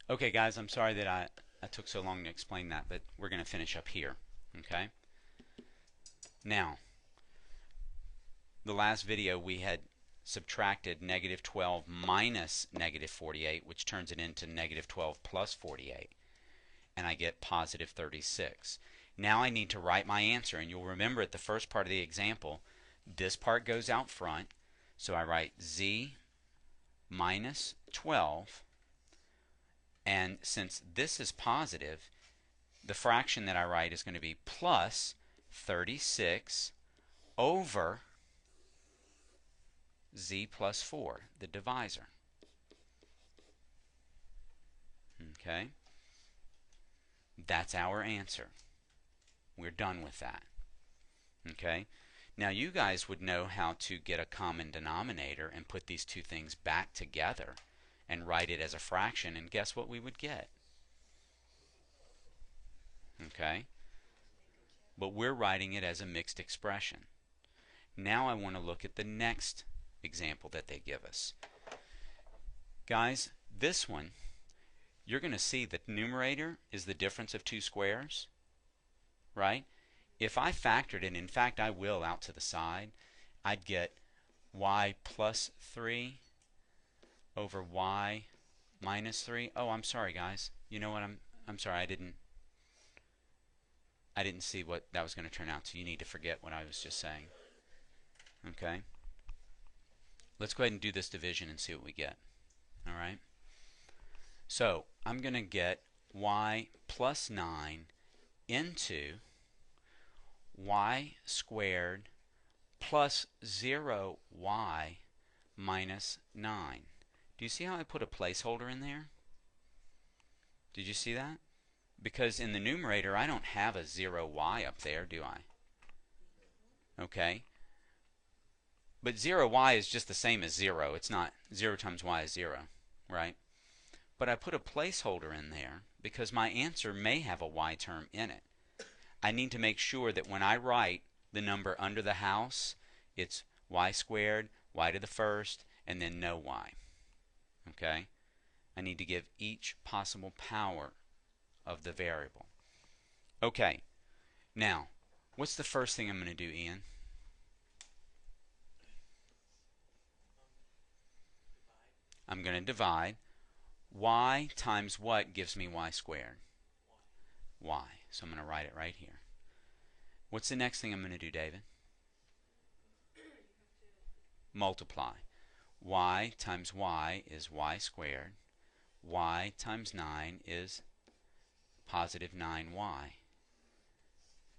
Okay, guys, I'm sorry that I took so long to explain that, but we're going to finish up here. Okay? Now, the last video we had subtracted negative 12 minus negative 48, which turns it into negative 12 plus 48, and I get positive 36. Now I need to write my answer, and you'll remember at the first part of the example, this part goes out front, so I write z minus 12, and since this is positive, the fraction that I write is going to be plus 36 over z plus 4, the divisor. Okay? That's our answer. We're done with that. Okay? Now you guys would know how to get a common denominator and put these two things back together and write it as a fraction, and guess what we would get? Okay? But we're writing it as a mixed expression. Now I want to look at the next example that they give us. Guys, this one, you're going to see that the numerator is the difference of two squares, right? If I factored it, in fact I will out to the side, I'd get y plus 3 over y minus 3. Oh, I'm sorry, guys. You know what? I'm sorry. I didn't see what that was going to turn out to. You need to forget what I was just saying. Okay? Let's go ahead and do this division and see what we get. All right? So, I'm going to get y plus 9 into y squared plus 0y minus 9. Do you see how I put a placeholder in there? Did you see that? Because in the numerator I don't have a 0y up there, do I? Okay. But 0y is just the same as 0. It's not 0 times y is 0, right? But I put a placeholder in there because my answer may have a y term in it. I need to make sure that when I write the number under the house, it's y squared, y to the first, and then no y. Okay? I need to give each possible power of the variable. Okay, now, what's the first thing I'm going to do, Ian? I'm going to divide. Y times what gives me y squared? Y. So I'm going to write it right here. What's the next thing I'm going to do, David? Multiply. Y times y is y squared. Y times 9 is positive 9y.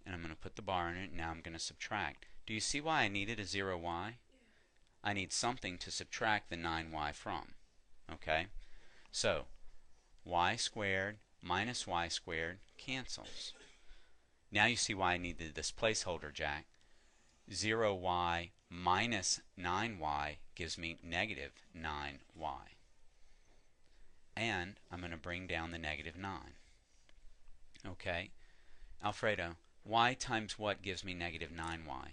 And I'm going to put the bar in it, and now I'm going to subtract. Do you see why I needed a 0y? I need something to subtract the 9y from. Okay? So, y squared minus y squared cancels. Now you see why I needed this placeholder, Jack. 0y minus 9y gives me negative 9y. And I'm going to bring down the negative 9. Okay? Alfredo, y times what gives me negative 9y?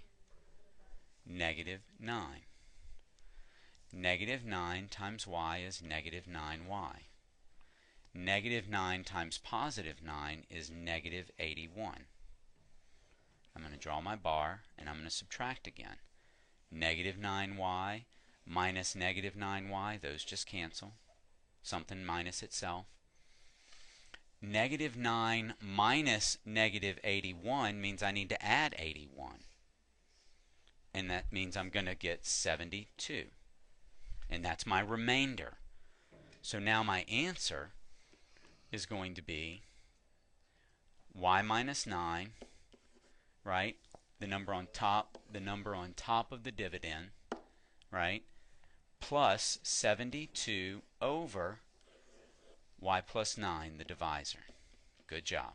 Negative 9. Negative 9 times y is negative 9y. Negative 9 times positive 9 is negative 81. I'm going to draw my bar, and I'm going to subtract again. Negative 9y minus negative 9y, those just cancel. Something minus itself. Negative 9 minus negative 81 means I need to add 81. And that means I'm going to get 72. And that's my remainder. So now my answer is going to be y minus 9, right? The number on top of the dividend, right? Plus 72 over y plus 9, the divisor. Good job.